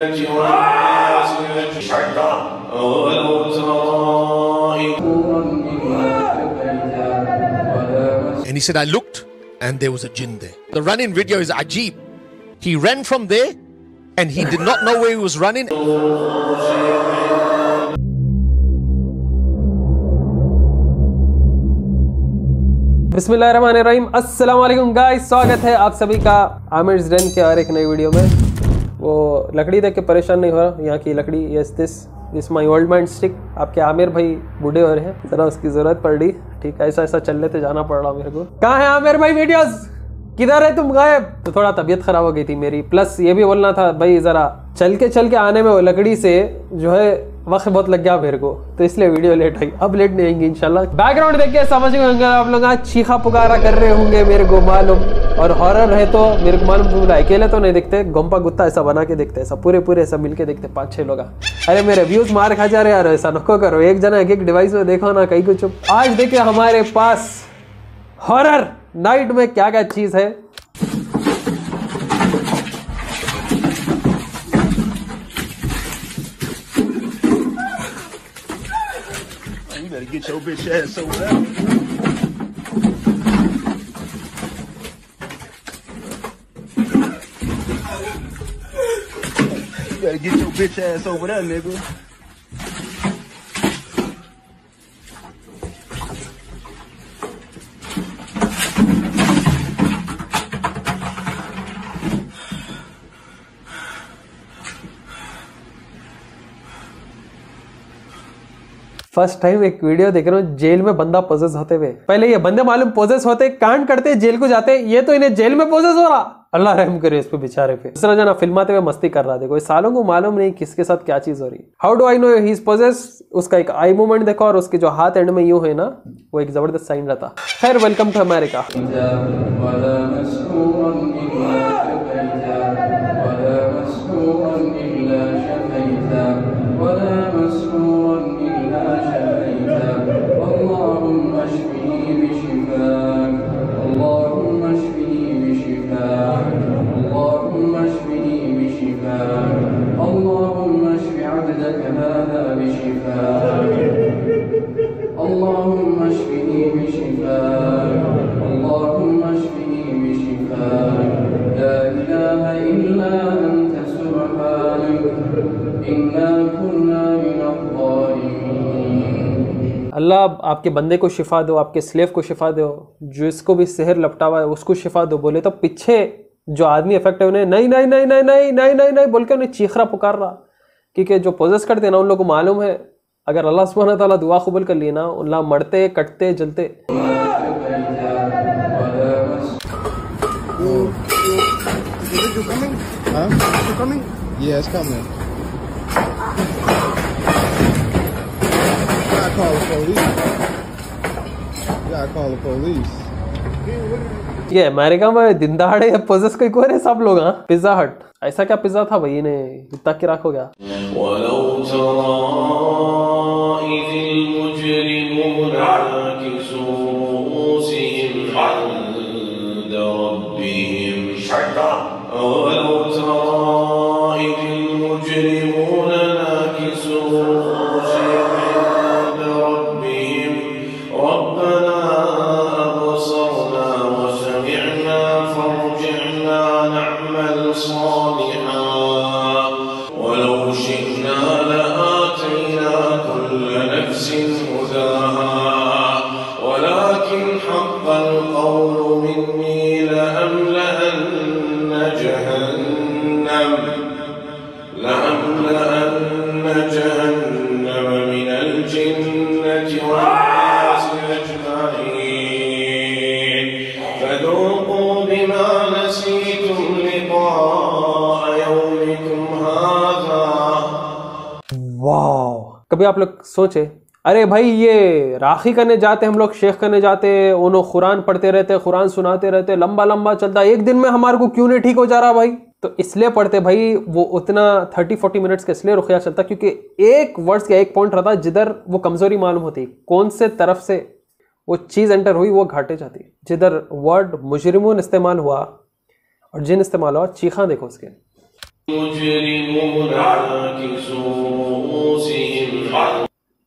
And he said, I looked and there was a jinn there. The run-in video is ajeeb. He ran from there and he did not know where he was running. बिस्मिल्लाहिर्रहमानिर्रहीम, अस्सलाम वालेकुम guys, स्वागत है आप सभी का Aamir Zen के और एक नई वीडियो में। वो लकड़ी देख के परेशान नहीं हो रहा, यहाँ की लकड़ी, yes this my old man stick. आपके आमिर भाई बूढ़े हो रहे हैं, ज़रा उसकी ज़रूरत पड़ रही। ठीक है, ऐसा चल लेते जाना पड़ रहा मेरे को। कहाँ है आमिर भाई वीडियोस, किधर है तुम गायब? तो थोड़ा तबीयत ख़राब हो गई थी मेरी, प्लस ये भी बोलना था भाई ज़रा चल के आने में वो लकड़ी से जो है वक्त बहुत लग गया मेरे को, तो इसलिए वीडियो लेट आई। अब लेट नहीं आएंगे इंशाल्लाह। बैकग्राउंड देख के समझ गए होंगे आप लोग, आज चीखा पुकारा कर रहे होंगे मेरे को मालूम। और हॉरर है तो मेरे को मालूम, तुम अकेले तो नहीं देखते, गोम्पा गुत्ता ऐसा बना के देखते, ऐसा पूरे ऐसा मिलके देखते 5-6 लोग। अरे मेरे व्यूज मार खा जा रहे यार, ऐसा नको करो। एक जना एक डिवाइस में देखो ना, कहीं कुछ। आज देखिए हमारे पास हॉरर नाइट में क्या क्या चीज है। Get your bitch ass over there. You better get your bitch ass over there, nigga. First time एक वीडियो देख रहा हूँ जेल में बंदा पोजेस होते हुए। पहले ये बंदे मालूम पोजेस होते, कांड करते, जेल को जाते, ये तो इन्हें जेल में पोजेस हो रहा। अल्लाह रहम करे इस पे बेचारे पे। दूसरा जना फिल्माते हुए मस्ती कर रहा। देखो इस सालों को मालूम नहीं किसके साथ क्या चीज हो रही। How do I know he is possessed? उसका एक आई मूवमेंट देखो, और उसके जो हाथ एंड में यूं है ना, वो एक जबरदस्त साइन रहता। खैर, वेलकम टू अमेरिका। अल्लाह आपके बंदे को शिफा दो, आपके स्लेव को शिफा दो, जो इसको भी सेहर लपटा हुआ है उसको शिफा दो। बोले तो पीछे जो आदमी इफेक्ट है उन्हें नहीं नहीं नहीं नहीं नहीं नहीं नहीं नहीं बोल के उन्हें चीखरा पुकार रहा, क्योंकि जो पोजेस करते हैं ना, उन लोगों को मालूम है अगर अल्लाह सुब्हानहू व तआला दुआ कबूल कर लिए ना, उल्लाह मरते कटते जलते। ये अमेरिका में दिन दहाड़े पोजेस कोई को रहे सब लोग। हाँ, पिज्जा हट, ऐसा क्या पिज्जा था भाई, इन्हें इतना किराक हो गया। कभी आप लोग सोचे, अरे भाई ये राखी करने जाते हम लोग, शेख करने जाते, उन्होंने कुरान पढ़ते रहते, कुरान सुनाते रहते, लंबा चलता, एक दिन में हमारे को क्यों नहीं ठीक हो जा रहा भाई? तो इसलिए पढ़ते भाई, वो उतना 30-40 मिनट्स का इसलिए रुकिया चलता क्योंकि एक वर्ड्स का एक पॉइंट रहता जिधर वो कमजोरी मालूम होती, कौन से तरफ से वो चीज़ एंटर हुई वो घाटे जाती। जिधर वर्ड मुजरिमून इस्तेमाल हुआ और जिन इस्तेमाल हुआ, चीखा देखो उसके,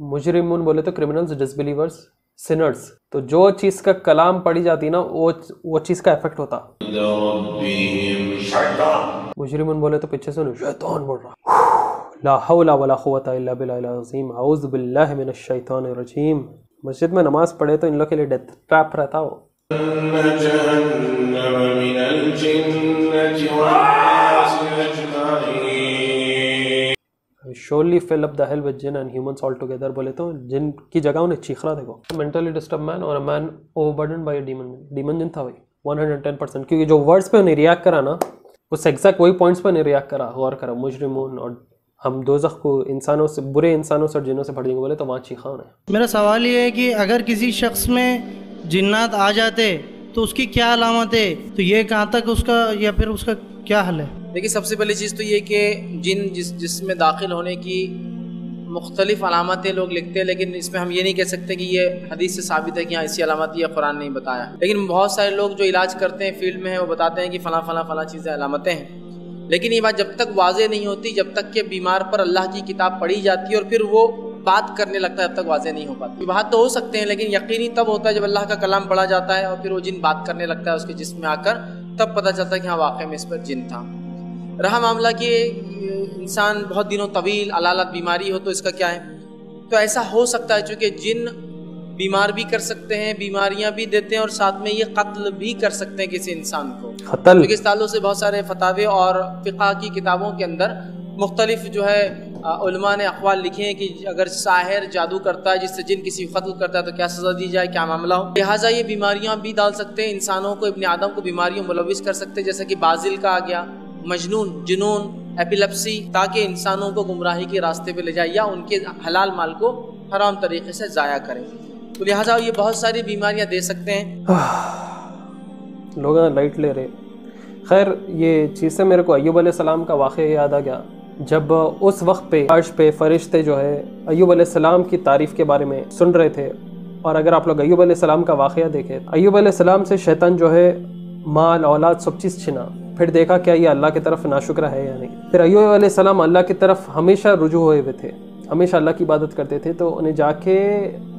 मुजरिमून बोले तो क्रिमिनल्स, डिसबिलीवर्स, सिनर्स। तो जो चीज का कलाम पढ़ी जाती ना वो चीज का इफेक्ट होता। मुजरिमून बोले तो पीछे से शैतान बोल रहा। ला हौला वला कुव्वता इल्ला बिल्लाहिल अज़ीम, औज़ु बिल्लाहि मिनश शैतानिर रजीम। मस्जिद में नमाज पढ़े तो इन लोग के लिए डेथ ट्रैप रहता हो। Surely fill up the hell with jinn and humans all together। बोले तो जिन की जगह उन्हें चीखना देखो। Mentally disturbed man और a man overburdened by a demon। demon जिन था भाई 110%, क्योंकि जो वर्ड्स पे उन्हें रिएक्ट करा ना उस एग्जैक्ट वही पॉइंट्स पे उन्हें रिएक्ट करा। गौर करा, मुजरिमून और हम दोज़ख को इंसानों से, बुरे इंसानों से और जिन्नों से भर देंगे बोले तो वहाँ चीखा उन्हें। मेरा सवाल ये है कि अगर किसी शख्स में जिन्नात आ जाते तो उसकी क्या अलामत है, तो ये कहाँ तक उसका या फिर उसका क्या हल है? देखिए, सबसे पहली चीज़ तो ये कि जिन जिसमें दाखिल होने की मुख्तलिफ अलामतें लोग लिखते हैं, लेकिन इसमें हम ये नहीं कह सकते कि ये हदीस से साबित है कि हाँ ऐसी अलामत ये कुरान नहीं बताया। लेकिन बहुत सारे लोग जो इलाज करते हैं फील्ड में है वो बताते हैं कि फ़लाँ फ़लाँ फ़लाँ चीज़ें अलामतें हैं। लेकिन ये बात जब तक वाज़े नहीं होती, जब तक कि बीमार पर अल्लाह की किताब पढ़ी जाती है और फिर वो बात करने लगता है, तब तक वाज़े नहीं हो पाती। बात तो हो सकते हैं लेकिन यकीनी तब होता है जब अल्लाह का कलाम पढ़ा जाता है और फिर वो जिन बात करने लगता है उसके जिस्म में आकर, तब पता चलता है कि हाँ वाकई में इस पर जिन था। रहा मामला कि इंसान बहुत दिनों तवील अलालत बीमारी हो तो इसका क्या है, तो ऐसा हो सकता है चूँकि जिन बीमार भी कर सकते हैं, बीमारियां भी देते हैं और साथ में ये कत्ल भी कर सकते हैं किसी इंसान को। क्योंकि इस ताल्लुक से बहुत सारे फतावे और फ़िक़्ह की किताबों के अंदर मुख्तलिफ जो है उलमा ने अक़वाल लिखे हैं कि अगर साहिर जादू करता है जिससे जिन किसी को कत्ल करता है तो क्या सज़ा दी जाए, क्या मामला हो। लिहाजा ये बीमारियां भी डाल सकते हैं इंसानों को, इब्ने आदम को बीमारियों मुलविस कर सकते हैं, जैसे कि बाजिल का आ गया, मजनून, जुनून, एपिलेप्सी, ताकि इंसानों को गुमराही के रास्ते पे ले जाए या उनके हलाल माल को हराम तरीके से ज़ाया करें। तो लिहाजा ये बहुत सारी बीमारियां दे सकते हैं। लोग लाइट ले रहे। खैर, ये चीज़ से मेरे को अय्यूब अलैहिस्सलाम का वाक़या याद आ गया। जब उस वक्त पे अर्श पे फरिश्ते जो है अय्यूब अलैहिस्सलाम की तारीफ़ के बारे में सुन रहे थे, और अगर आप लोग अय्यूब अलैहिस्सलाम का वाक़या देखें, अय्यूब अलैहिस्सलाम से शैतान जो है माल औलाद सब चीज़ छिना, फिर देखा क्या ये अल्लाह की तरफ नाशुक्र है या नहीं। फिर अय्यूब अलैहिस्सलाम अल्लाह की तरफ हमेशा रुजू हुए हुए थे, हमेशा अल्लाह की इबादत करते थे। तो उन्हें जाके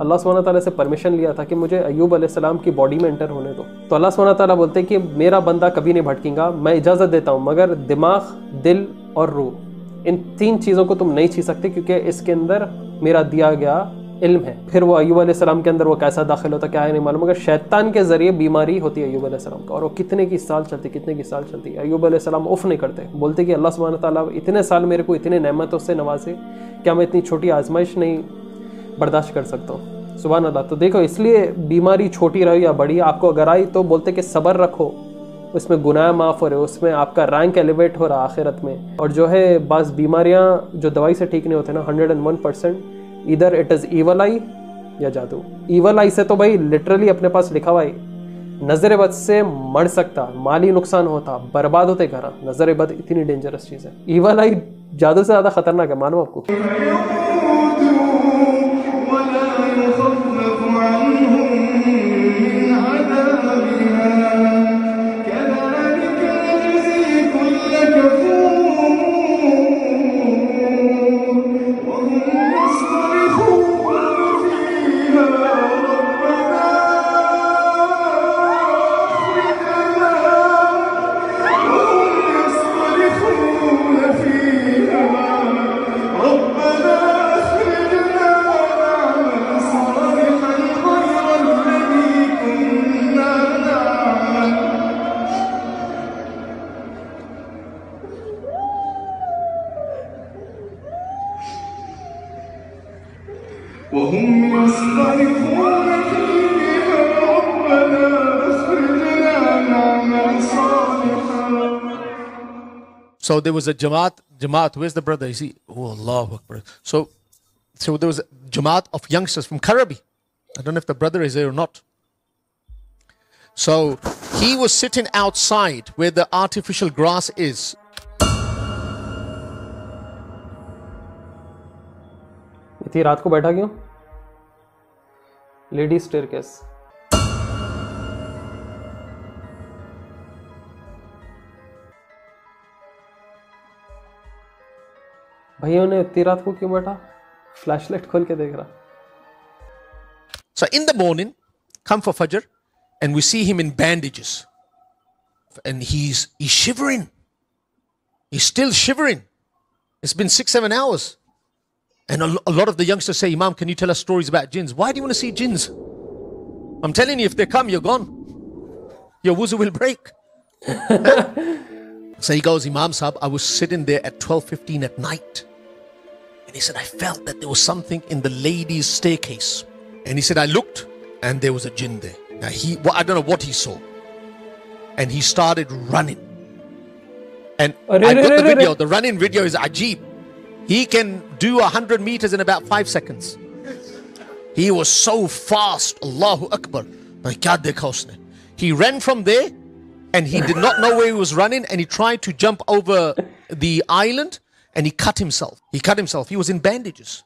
अल्लाह सुब्हानहू तआला से परमिशन लिया था कि मुझे अय्यूब अलैहिस्सलाम की बॉडी में एंटर होने दो। तो अल्लाह सुब्हानहू तआला बोलते हैं कि मेरा बंदा कभी नहीं भटकेगा, मैं इजाज़त देता हूँ, मगर दिमाग, दिल और रूह, इन तीन चीज़ों को तुम नहीं छीन सकते क्योंकि इसके अंदर मेरा दिया गया इल्म है। फिर वो अय्यूब अलैहिस्सलाम के अंदर वो कैसा दाखिल होता क्या है नहीं मालूम, मगर शैतान के ज़रिए बीमारी होती है अय्यूब अलैहिस्सलाम का, और वो कितने की साल चलती। अय्यूब अलैहिस्सलाम उफ़ नहीं करते, बोलते कि अल्लाह सुब्हानहू तआला इतने साल मेरे को इतने नेमतों से नवाजे, क्या मैं इतनी छोटी आजमाइश नहीं बर्दाश्त कर सकता हूँ। सुभान अल्लाह। तो देखो, इसलिए बीमारी छोटी रहो या बड़ी, आपको अगर आई तो बोलते कि सब्र रखो, उसमें गुनाह माफ़ हो रहे, उसमें आपका रैंक एलिवेट हो रहा आखिरत में। और जो है बस बीमारियाँ जो दवाई से ठीक नहीं होते ना, 101% इधर इट इज़ ईवल आई या जादू। ईवल आई से तो भाई लिटरली अपने पास लिखा हुआ है, नज़र बद से मर सकता, माली नुकसान होता, बर्बाद होते घर। नज़र बद इतनी डेंजरस चीज़ है, ईवल आई जादू से ज़्यादा खतरनाक है, मानो आपको। So there was a Jamaat, where's the brother? Is he? Oh, Allahu Akbar. So there was a Jamaat of youngsters from Karabi. I don't know if the brother is there or not. So he was sitting outside where the artificial grass is. इतनी रात को बैठा क्यों? Ladies staircase. भैया ने इतनी रात को क्यों बैठा, फ्लैशलाइट खोल के देख रहा। So in the morning, come for Fajr, and we see him in bandages. And he's shivering. He's still shivering. It's been 6-7 hours. And a lot of the youngsters say, Imam, can you tell us stories about jinns? Why do you want to see jinns? I'm telling you, if they come, you're gone. Your wuzu will break. So he goes, Imam Sahib, I was sitting there at 12:15 at night. And he said, I felt that there was something in the ladies' staircase. And he said, I looked and there was a jinn there. Now I don't know what he saw. And he started running. And I got the video. The running video is ajeeb. He can do 100 meters in about 5 seconds. He was so fast. Allahu Akbar. He ran from there and he did not know where he was running, and he tried to jump over the island and he cut himself. He was in bandages.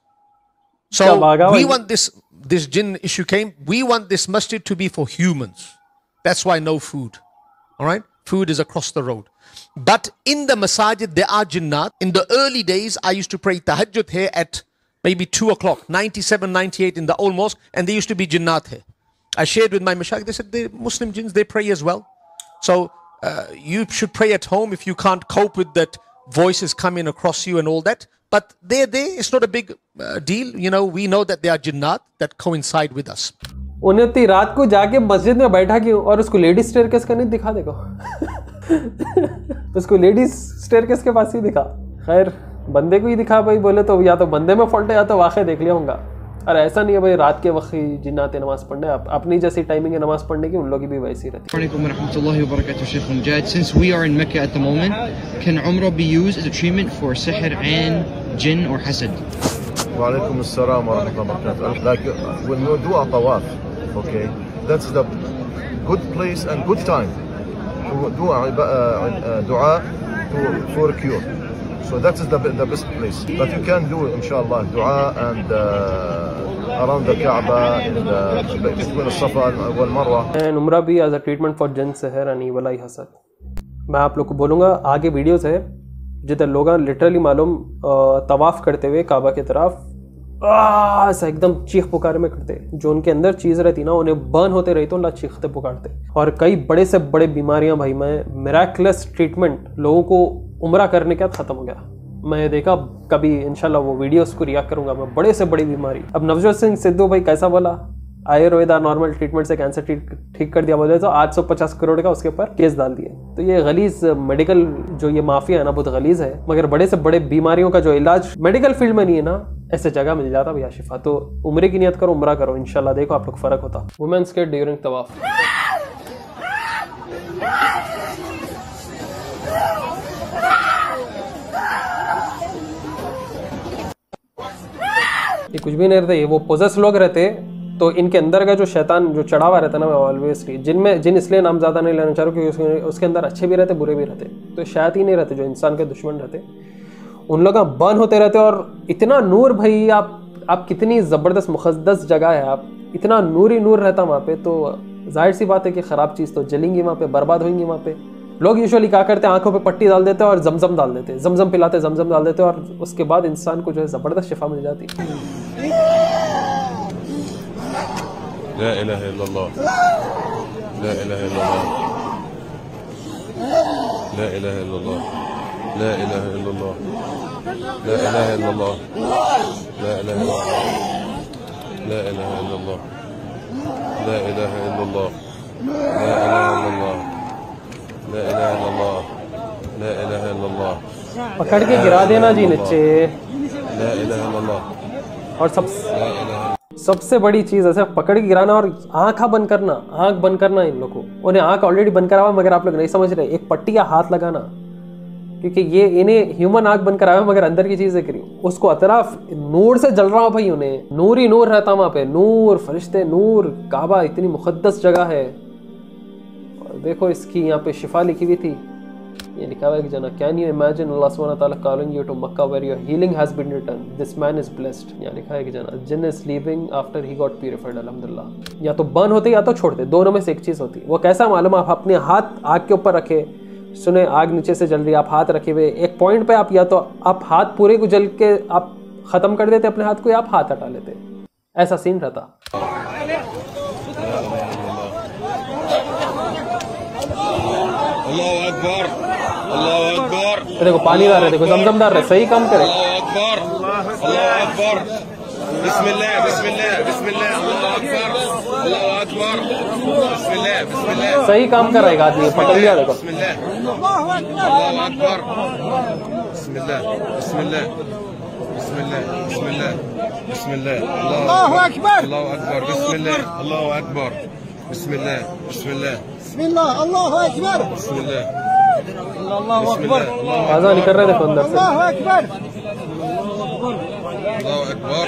So we want this jinn issue came. We want this masjid to be for humans. That's why no food. All right? Food is across the road. But in the masajid, there are jinnat. In the early days, I used to pray tahajjud here at maybe 2 o'clock, 97, 98 in the old mosque, and there used to be jinnat here. I shared with my mashayikh, they said the Muslim jinns, they pray as well. So you should pray at home if you can't cope with that voices coming across you and all that. But they're there, it's not a big deal. You know, we know that there are jinnat that coincide with us. उन्हें इतनी रात को जाके मस्जिद में बैठा क्यों, और उसको लेडीज स्टेयरकेस का नहीं दिखा, देखो उसको लेडीज स्टेयरकेस के पास ही दिखा। खैर बंदे को ही दिखा भाई, बोले तो या तो बंदे में फॉल्ट है या तो वाकई देख लिया होगा। और ऐसा नहीं है भाई रात के वक्त ही जिन्नात नमाज पढ़ने, अपनी जैसी टाइमिंग है नमाज पढ़ने की, उन लोगों की भी वैसी रहती है। Assalamualaikum warahmatullahi wabarakatuh, Sheikh Mujahid. Since we are in Mecca at the moment, can Umrah be used as a treatment for sihr and jinn or hasad? Walaikum assalam wa rahmatullahi wa barakatuh. Like when you do a tawaf, okay, that's the good place and good time to do a dua for cure. So that is the best place. But you can do, inshallah, dua and around the Kaaba, between Safa and Marwa. And Umrah भी as a treatment for jinn, sihr and evil eye hasad. मैं आप लोग को बोलूँगा, आगे videos है जिधर लोग लिटरली मालूम तवाफ करते हुए काबा की तरफ ऐसा एकदम चीख पुकार में करते, जो उनके अंदर चीज़ रहती ना उन्हें बर्न होते रही तो अल्लाह चीखते पुकारते। और कई बड़े से बड़े बीमारियां भाई, मैं मिराक्युलस ट्रीटमेंट लोगों को उम्रा करने के बाद ख़त्म हो गया। मैं देखा कभी इंशाल्लाह वो वीडियोस को रिएक्ट करूंगा मैं, बड़े से बड़ी बीमारी। अब नवजोत सिंह सिद्धू भाई कैसा बोला, आयुर्वेदा नॉर्मल ट्रीटमेंट से कैंसर ठीक कर दिया, बोले तो 850 करोड़ का उसके ऊपर केस डाल दिए। तो ये गलीज मेडिकल जो ये माफिया है ना बहुत गलीज है, मगर बड़े से बड़े बीमारियों का जो इलाज मेडिकल फील्ड में नहीं है ना, ऐसे जगह मिल जाता भैया शिफा। तो उम्रे की नियत करो, उम्रा करो, इंशाल्लाह देखो आप लोग फर्क होता। वुमेन्स के ड्यूरिंग तवाफ, ये कुछ भी नहीं रहते, ये वो पोजेस लोग रहते, तो इनके अंदर का जो शैतान जो चढ़ा हुआ रहता है ना, ऑलवेजली जिन इसलिए नाम ज़्यादा नहीं लेना चाह रहा क्योंकि उसके अंदर अच्छे भी रहते बुरे भी रहते। तो शायद ही नहीं रहते जो इंसान के दुश्मन रहते, उन लोग बर्न होते रहते। और इतना नूर भाई, आप कितनी ज़बरदस्त मुक़द्दस जगह है, आप इतना नूर ही नूर रहता वहाँ पे, तो जाहिर सी बात है कि ख़राब चीज़ तो जलेंगी वहाँ पे, बर्बाद होंगी वहाँ पे। लोग यूजुअली क्या करते हैं, आंखों पे पट्टी डाल देते हैं और जमजम डाल देते हैं, जमजम पिलाते, जमजम डाल देते हैं, और उसके बाद इंसान को जो है ज़बरदस्त शिफा मिल जाती है। ला इलाहा इल्लल्लाह, ला इलाहा इल्लल्लाह, ला इलाहा इल्लल्लाह, ला इलाहा इल्लल्लाह, ला इलाहा इल्लल्लाह, ला इलाहा इल्लल्लाह, ला इलाहा इल्लल्लाह, ला इलाहा इल्लल्लाह, ला इलाहा इल्लल्लाह, ला इलाहा इल्लल्लाह, ला इलाहा इल्लल्लाह। पकड़ के गिरा देना जी नीचे। ला इलाहा इल्लल्लाह। और सबसे बड़ी चीज़ ऐसे पकड़ के गिराना और आँख बंद करना इन लोगों को। उन्हें आँख ऑलरेडी बंद करा हुआ मगर आप लोग नहीं समझ रहे, एक पट्टी या हाथ लगाना, क्योंकि ये इन्हें ह्यूमन आँख बंद करा हुआ मगर अंदर की चीज़ें करी, उसको अतराफ नूर से जल रहा हो भाई, उन्हें नूर ही नूर रहता वहाँ पे, नूर, फरिश्ते, नूर, काबा इतनी मुक़द्दस जगह है। और देखो इसकी यहाँ पे शिफा लिखी हुई थी, ये लिखा हुआ है कि जना, कैन यू इमेजिन अल्लाह सुब्हानहू व तआला calling you to Mecca where your healing has been written, this man is blessed. यहाँ लिखा है कि जना, जिन्न is leaving after he got purified, अल्हम्दुलिल्लाह। या तो बर्न होते या तो छोड़ते, दोनों में से एक चीज़ होती है। वो कैसा मालूम, आप अपने हाथ आग के ऊपर रखे सुने आग नीचे से जल रही है, आप हाथ रखे हुए एक पॉइंट पे, आप या तो आप हाथ पूरे को जल के आप खत्म कर देते अपने हाथ को, या आप हाथ हटा लेते, ऐसा सीन रहता। अल्लाह अकबर, अल्लाह अकबर। देखो पानी डाल रहे, देखो जमजमदार रहे, सही काम करे। अल्लाह अकबर, अल्लाह अकबर। बिस्मिल्लाह, बिस्मिल्लाह, बिस्मिल्लाह, अल्लाह अकबर, अल्लाह अकबर। बिस्मिल्लाह, बिस्मिल्लाह। सही काम कर रहा है आदमी, पकड़ लिया देखो। बिस्मिल्लाह, अल्लाह अकबर। बिस्मिल्लाह, बिस्मिल्लाह, बिस्मिल्लाह, बिस्मिल्लाह, बिस्मिल्लाह, अल्लाह अकबर, अल्लाह अकबर। बिस्मिल्लाह, अल्लाह अकबर। बिस्मिल्लाह, बिस्मिल्लाह, बिस्मिल्लाह, अल्लाहु अकबर, बिस्मिल्लाह, अल्लाहु अकबर, आज़ान कर रहे, देखो अंदर से। अल्लाहु अकबर, अल्लाह अकबर।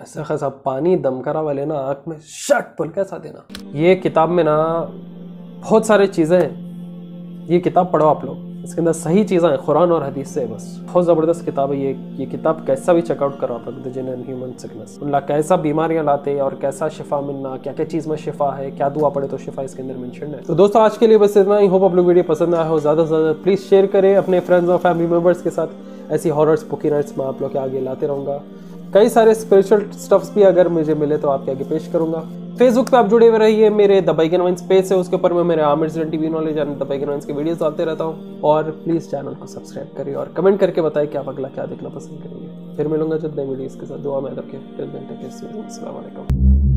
ऐसा खासा पानी दम करा वाले ना आँख में शट पुल कैसा देना। ये किताब में ना बहुत सारी चीज़ें हैं, ये किताब पढ़ो आप लोग, इसके अंदर सही चीज़ें हैं कुरान और हदीस से, बस बहुत ज़बरदस्त किताब है ये किताब कैसा भी चेकआउट करो आप लोग। द जिन एंड ह्यूमन सिकनेस, उनला कैसा बीमारियां लाते और कैसा शिफा मिलना, क्या क्या चीज़ में शिफा है, क्या दुआ पड़े तो शिफा इसके अंदर मेंशन है। तो दोस्तों आज के लिए बस इतना ही, होप आप लोग वीडियो पसंद आया हो, ज़्यादा से ज़्यादा प्लीज़ शेयर करें अपने फ्रेंड्स और फैमिली मेम्बर्स के साथ। ऐसी हॉरर स्पूकी नाइट्स में आप लोग के आगे लाते रहूँगा। कई सारे स्पिरिचुअल स्टफ्स भी अगर मुझे मिले तो आपके आगे पेश करूंगा। फेसबुक पे आप जुड़े हुए रहिए, मेरे द बैगन वाइन्स पेज है, उसके ऊपर मैं मेरे Aamir Zareen TV knowledge and the बैगन वाइन्स के वीडियोस डालते रहता हूँ। और प्लीज़ चैनल को सब्सक्राइब करिए और कमेंट करके बताइए कि आप अगला क्या देखना पसंद करेंगे। फिर मिलूंगा जब नई वीडियोस के साथ, दुआ में रखें। अस्सलाम वालेकुम।